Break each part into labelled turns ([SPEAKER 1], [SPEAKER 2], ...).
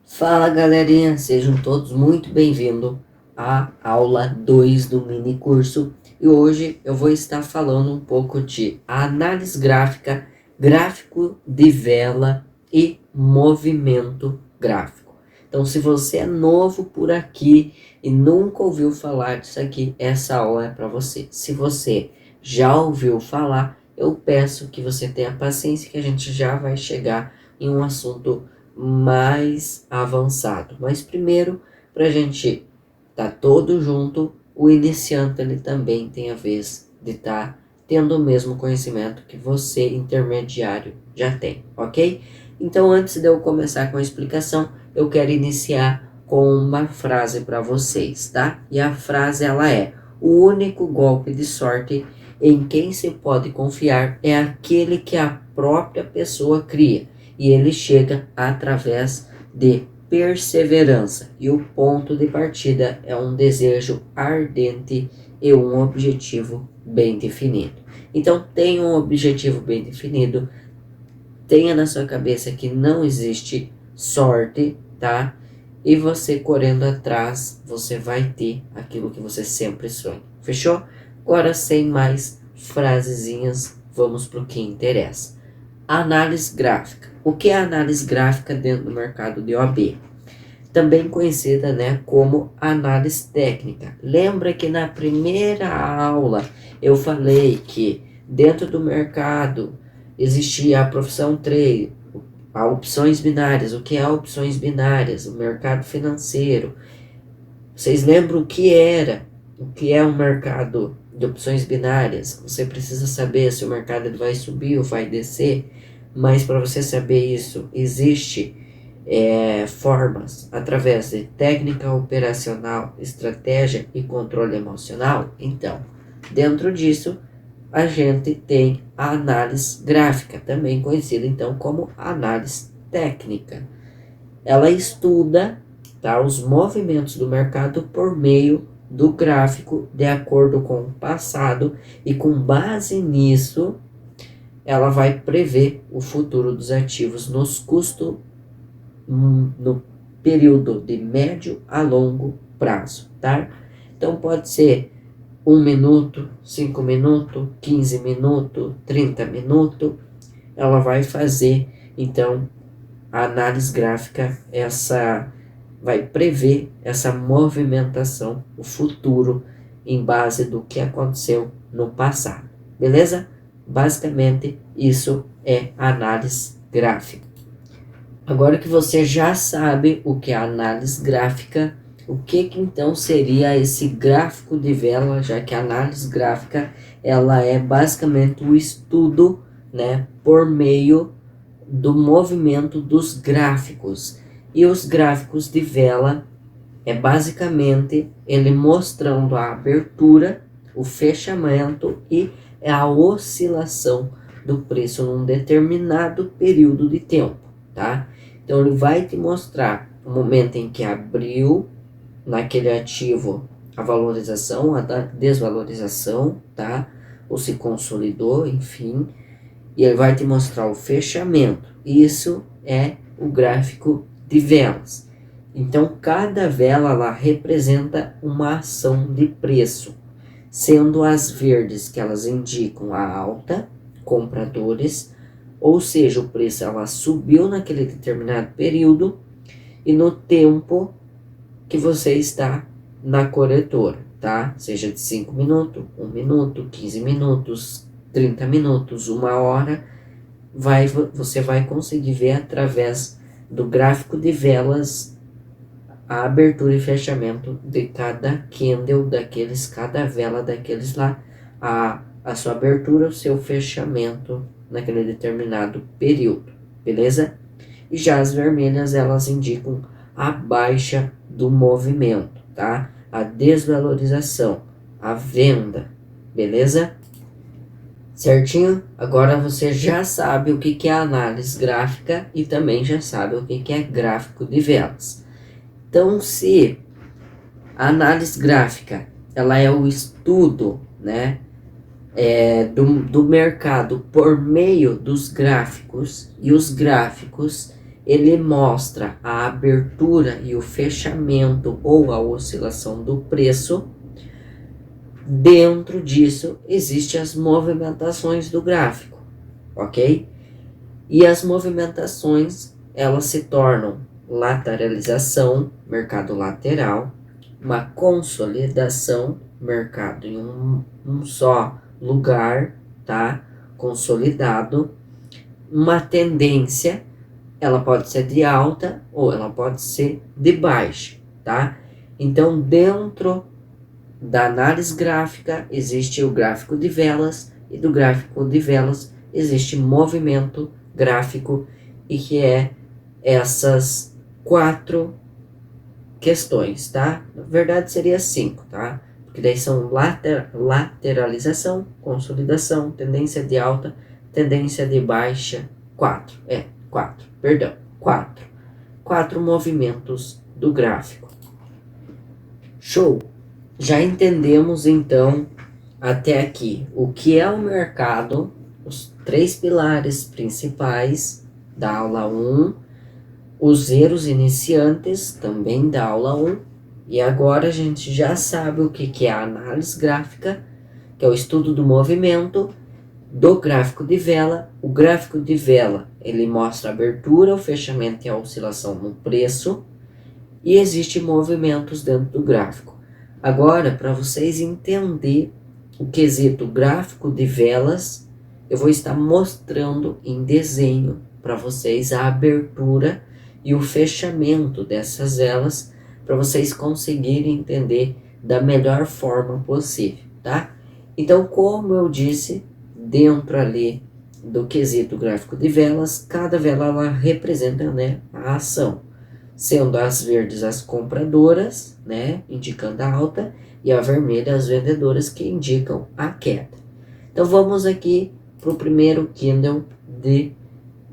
[SPEAKER 1] Fala galerinha, sejam todos muito bem-vindos à aula 2 do mini curso e hoje eu vou estar falando um pouco de análise gráfica, gráfico de vela e movimento gráfico. Então, se você é novo por aqui e nunca ouviu falar disso aqui, essa aula é para você. Se você já ouviu falar, eu peço que você tenha paciência que a gente já vai chegar em um assunto mais avançado. Mas primeiro, para a gente tá todo junto, o iniciante ele também tem a vez de estar tendo o mesmo conhecimento que você, intermediário, já tem, ok? Então, antes de eu começar com a explicação, eu quero iniciar com uma frase para vocês, tá? E a frase ela é: o único golpe de sorte em quem se pode confiar é aquele que a própria pessoa cria, e ele chega através de perseverança, e o ponto de partida é um desejo ardente e um objetivo bem definido. Então, tenha um objetivo bem definido, tenha na sua cabeça que não existe sorte, tá? E você correndo atrás, você vai ter aquilo que você sempre sonha. Fechou? Agora, sem mais frasezinhas, vamos para o que interessa. Análise gráfica. O que é análise gráfica dentro do mercado de OAB? Também conhecida, né, como análise técnica. Lembra que na primeira aula eu falei que dentro do mercado existia a profissão trade, a opções binárias. O que é opções binárias? O mercado financeiro. Vocês lembram o que era? O que é um mercado de opções binárias? Você precisa saber se o mercado vai subir ou vai descer. Mas para você saber isso, existe formas através de técnica operacional, estratégia e controle emocional. Então, dentro disso, a gente tem a análise gráfica, também conhecida então como análise técnica. Ela estuda, tá, os movimentos do mercado por meio do gráfico de acordo com o passado, e com base nisso ela vai prever o futuro dos ativos nos custos no período de médio a longo prazo, tá? Então pode ser 1 minuto, 5 minutos, 15 minutos, 30 minutos. Ela vai fazer, então, a análise gráfica, essa vai prever essa movimentação, o futuro, em base do que aconteceu no passado, beleza? Basicamente, isso é análise gráfica. Agora que você já sabe o que é análise gráfica, o que então seria esse gráfico de vela, já que a análise gráfica ela é basicamente o estudo, né, por meio do movimento dos gráficos. E os gráficos de vela é basicamente ele mostrando a abertura, o fechamento e a oscilação do preço num determinado período de tempo, tá? Então ele vai te mostrar o momento em que abriu naquele ativo a valorização, a desvalorização, tá? Ou se consolidou, enfim. E ele vai te mostrar o fechamento. Isso é o gráfico de velas. Então cada vela lá representa uma ação de preço, sendo as verdes que elas indicam a alta, compradores, ou seja, o preço ela subiu naquele determinado período e no tempo que você está na corretora, tá? Seja de 5 minutos, 1 minuto, 15 minutos, 30 minutos, 1 hora, você vai conseguir ver através do gráfico de velas a abertura e fechamento de cada candle daqueles, cada vela daqueles lá, a sua abertura, o seu fechamento naquele determinado período, beleza? E já as vermelhas, elas indicam a baixa do movimento, tá? A desvalorização, a venda, beleza? Certinho? Agora você já sabe o que é análise gráfica e também já sabe o que é gráfico de velas. Então, se a análise gráfica ela é o estudo, né, do mercado por meio dos gráficos, e os gráficos ele mostra a abertura e o fechamento ou a oscilação do preço. Dentro disso existem as movimentações do gráfico, ok? E as movimentações, elas se tornam lateralização, mercado lateral, uma consolidação, mercado em um só lugar, tá? Consolidado, uma tendência, ela pode ser de alta ou ela pode ser de baixa, tá? Então, dentro da análise gráfica existe o gráfico de velas, e do gráfico de velas existe movimento gráfico, e que é essas 4 questões, tá? Na verdade seria 5, tá? Porque daí são lateralização, consolidação, tendência de alta, tendência de baixa, 4, perdão, 4 movimentos do gráfico. Show! Já entendemos então até aqui o que é o mercado, os 3 pilares principais da aula 1, os erros iniciantes também da aula 1, e agora a gente já sabe o que é a análise gráfica, que é o estudo do movimento, do gráfico de vela. O gráfico de vela, ele mostra a abertura, o fechamento e a oscilação no preço, e existem movimentos dentro do gráfico. Agora, para vocês entenderem o quesito gráfico de velas, eu vou estar mostrando em desenho para vocês a abertura e o fechamento dessas velas, para vocês conseguirem entender da melhor forma possível, tá? Então, como eu disse, dentro ali do quesito gráfico de velas, cada vela ela representa, né, a ação, sendo as verdes as compradoras, né, indicando a alta, e a vermelha as vendedoras, que indicam a queda. Então vamos aqui para o primeiro candle de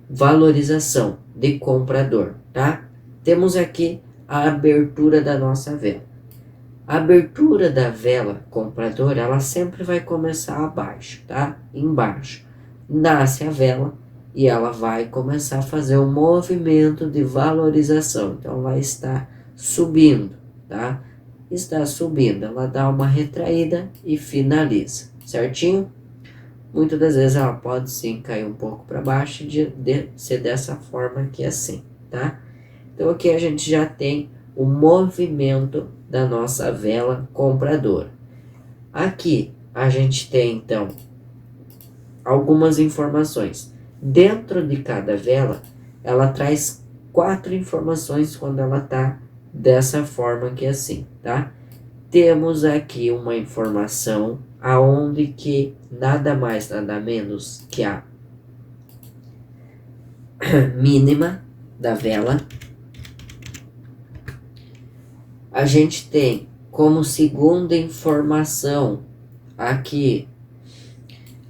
[SPEAKER 1] valorização, de comprador, tá? Temos aqui a abertura da nossa vela. A abertura da vela compradora, ela sempre vai começar abaixo, tá? Embaixo. Nasce a vela e ela vai começar a fazer um movimento de valorização. Então, vai estar subindo, tá? Está subindo, ela dá uma retraída e finaliza, certinho? Muitas das vezes ela pode sim cair um pouco para baixo de ser dessa forma aqui assim, tá? Então, aqui a gente já tem o movimento da nossa vela compradora. Aqui a gente tem então algumas informações. Dentro de cada vela, ela traz 4 informações quando ela tá dessa forma aqui assim, tá? Temos aqui uma informação aonde que nada mais, nada menos que a mínima da vela. A gente tem como segunda informação aqui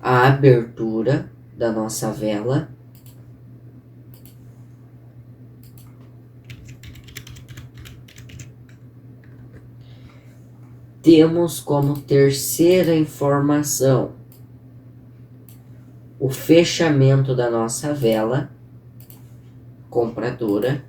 [SPEAKER 1] a abertura da nossa vela. Temos como terceira informação o fechamento da nossa vela compradora.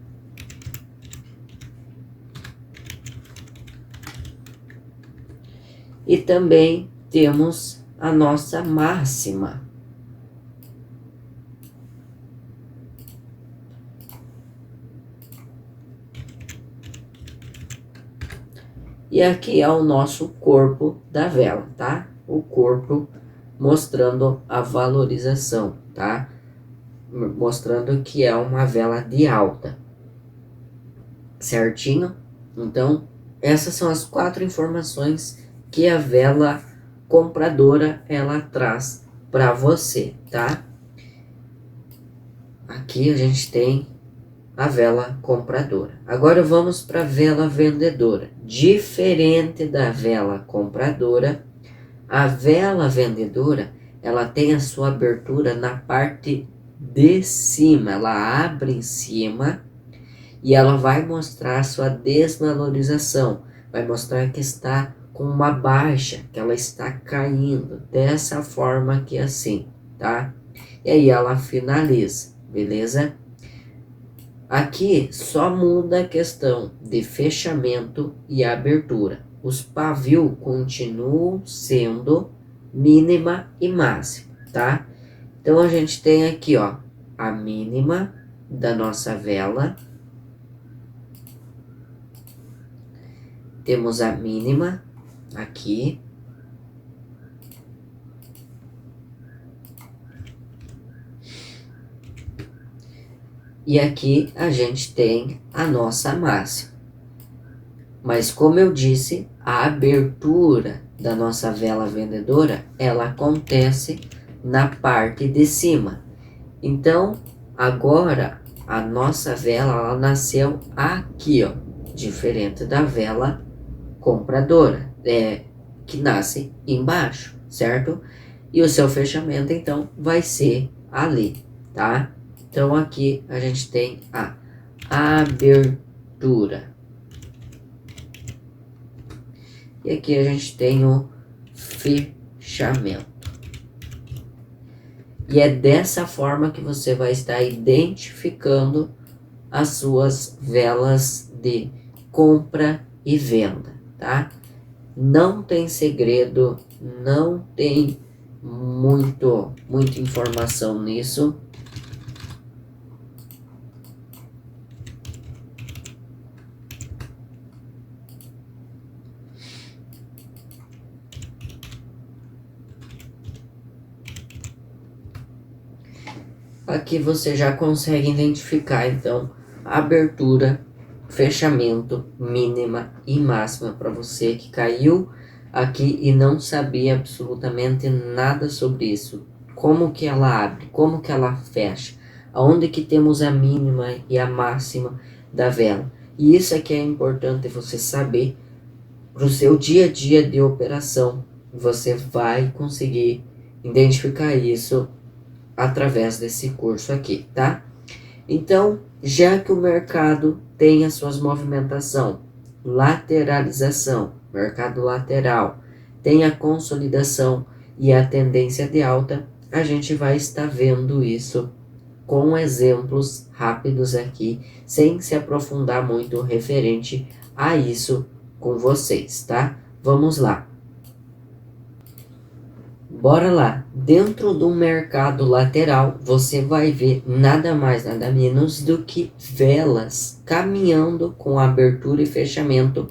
[SPEAKER 1] E também temos a nossa máxima. E aqui é o nosso corpo da vela, tá? O corpo mostrando a valorização, tá? Mostrando que é uma vela de alta. Certinho? Então, essas são as 4 informações que a vela compradora ela traz para você, tá? Aqui a gente tem a vela compradora. Agora vamos para a vela vendedora. Diferente da vela compradora, a vela vendedora, ela tem a sua abertura na parte de cima, ela abre em cima e ela vai mostrar a sua desvalorização, vai mostrar que está com uma baixa, que ela está caindo, dessa forma aqui assim, tá? E aí ela finaliza, beleza? Aqui só muda a questão de fechamento e abertura. Os pavios continuam sendo mínima e máxima, tá? Então a gente tem aqui, ó, a mínima da nossa vela. Temos a mínima aqui. E aqui a gente tem a nossa máxima. Mas como eu disse, a abertura da nossa vela vendedora, ela acontece na parte de cima. Então, agora a nossa vela, ela nasceu aqui, ó, diferente da vela compradora, que nasce embaixo, certo? E o seu fechamento, então, vai ser ali, tá? Então, aqui a gente tem a abertura. E aqui a gente tem o fechamento. E é dessa forma que você vai estar identificando as suas velas de compra e venda, tá? Não tem segredo, não tem muita informação nisso. Aqui você já consegue identificar, então, abertura, fechamento, mínima e máxima para você que caiu aqui e não sabia absolutamente nada sobre isso. Como que ela abre, como que ela fecha, aonde que temos a mínima e a máxima da vela. E isso aqui é importante você saber para o seu dia a dia de operação. Você vai conseguir identificar isso através desse curso aqui, tá? Então, já que o mercado tem as suas movimentação, lateralização, mercado lateral, tem a consolidação e a tendência de alta, a gente vai estar vendo isso com exemplos rápidos aqui, sem se aprofundar muito referente a isso com vocês, tá? Vamos lá. Bora lá, dentro do mercado lateral, você vai ver nada mais, nada menos do que velas caminhando com abertura e fechamento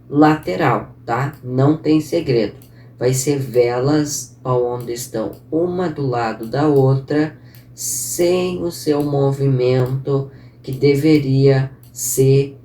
[SPEAKER 1] lateral, tá? Não tem segredo. Vai ser velas onde estão uma do lado da outra, sem o seu movimento que deveria ser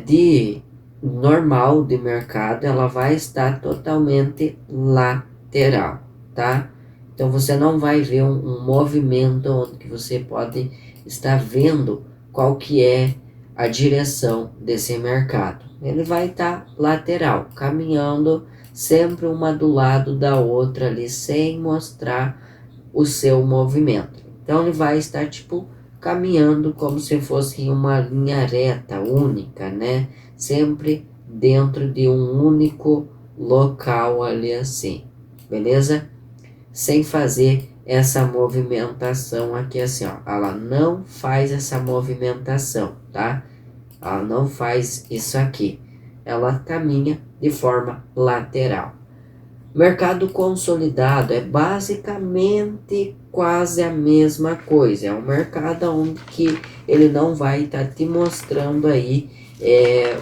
[SPEAKER 1] de normal de mercado, ela vai estar totalmente lateral, tá? Então você não vai ver um movimento onde que você pode estar vendo qual que é a direção desse mercado. Ele vai estar lateral, caminhando sempre uma do lado da outra ali, sem mostrar o seu movimento. Então ele vai estar tipo caminhando como se fosse uma linha reta, única, né? Sempre dentro de um único local ali assim, beleza? Sem fazer essa movimentação aqui assim, ó. Ela não faz essa movimentação, tá? Ela não faz isso aqui. Ela caminha de forma lateral. Mercado consolidado é basicamente quase a mesma coisa. É um mercado onde que ele não vai estar te mostrando aí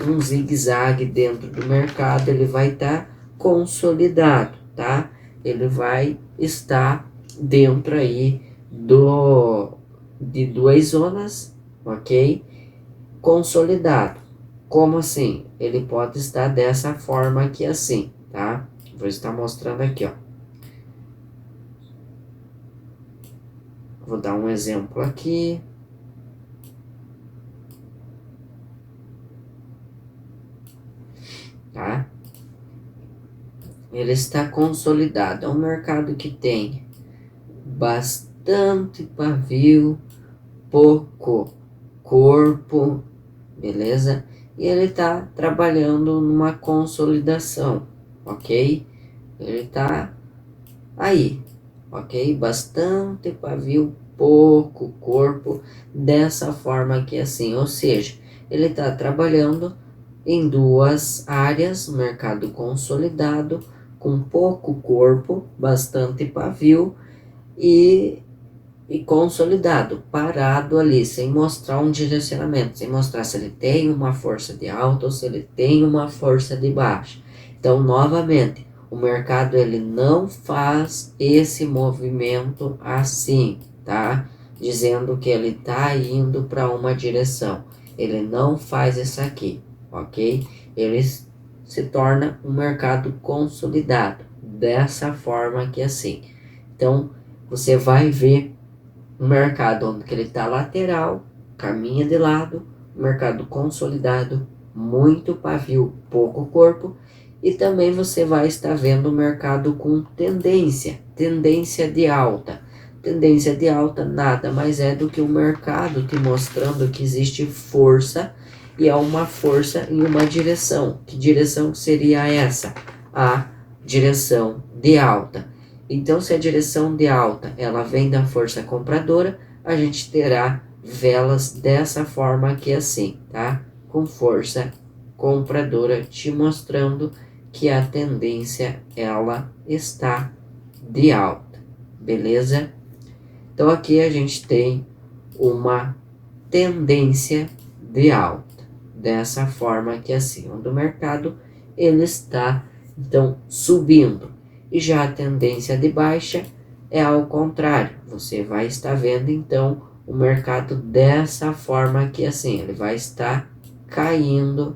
[SPEAKER 1] um zigue-zague dentro do mercado. Ele vai estar consolidado, tá? Ele vai estar dentro aí de duas zonas, ok? Consolidado. Como assim? Ele pode estar dessa forma aqui assim, tá? Vou estar mostrando aqui, ó. Vou dar um exemplo aqui. Tá? Ele está consolidado. É um mercado que tem bastante pavio, pouco corpo, beleza? E ele está trabalhando numa consolidação, ok? Ele está aí, ok? Bastante pavio, pouco corpo, dessa forma aqui assim, ou seja, ele está trabalhando em duas áreas, mercado consolidado, com pouco corpo, bastante pavio e consolidado, parado ali, sem mostrar um direcionamento, sem mostrar se ele tem uma força de alta ou se ele tem uma força de baixa. Então, novamente, o mercado ele não faz esse movimento assim, tá? Dizendo que ele está indo para uma direção. Ele não faz isso aqui, ok? Ele se torna um mercado consolidado, dessa forma aqui assim. Então, você vai ver um mercado onde ele está lateral, caminha de lado, mercado consolidado, muito pavio, pouco corpo, e também você vai estar vendo o mercado com tendência de alta. Tendência de alta nada mais é do que o mercado te mostrando que existe força e é uma força em uma direção. Que direção seria essa? A direção de alta. Então, se a direção de alta ela vem da força compradora, a gente terá velas dessa forma aqui assim, tá? Com força compradora, te mostrando que a tendência ela está de alta, beleza? Então, aqui a gente tem uma tendência de alta, dessa forma aqui assim, onde o mercado ele está, então, subindo. E já a tendência de baixa é ao contrário. Você vai estar vendo então o mercado dessa forma aqui assim, ele vai estar caindo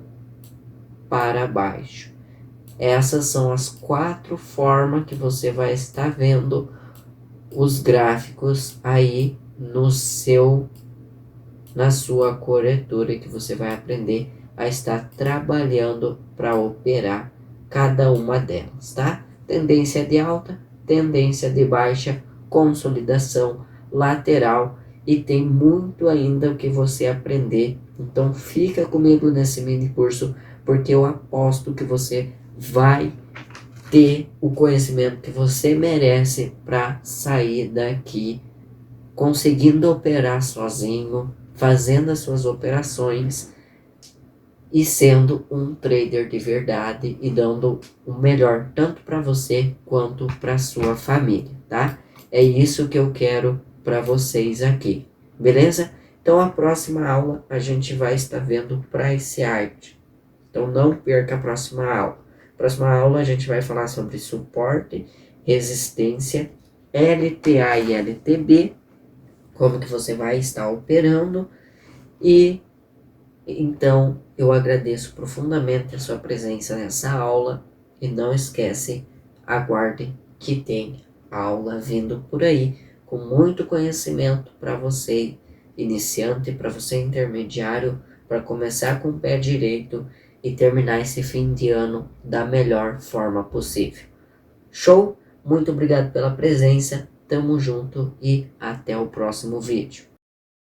[SPEAKER 1] para baixo. Essas são as 4 formas que você vai estar vendo os gráficos aí na sua corretora, que você vai aprender a estar trabalhando para operar cada uma delas, tá? Tendência de alta, tendência de baixa, consolidação, lateral, e tem muito ainda o que você aprender. Então fica comigo nesse mini curso, porque eu aposto que você vai ter o conhecimento que você merece para sair daqui conseguindo operar sozinho, fazendo as suas operações e sendo um trader de verdade e dando o melhor tanto para você quanto para sua família, tá? É isso que eu quero para vocês aqui, beleza? Então a próxima aula a gente vai estar vendo Price Art. Então não perca a próxima aula. Próxima aula a gente vai falar sobre suporte, resistência, LTA e LTB, como que você vai estar operando. E então eu agradeço profundamente a sua presença nessa aula e não esquece, aguarde que tem aula vindo por aí com muito conhecimento para você iniciante, para você intermediário, para começar com o pé direito e terminar esse fim de ano da melhor forma possível. Show? Muito obrigado pela presença, tamo junto e até o próximo vídeo.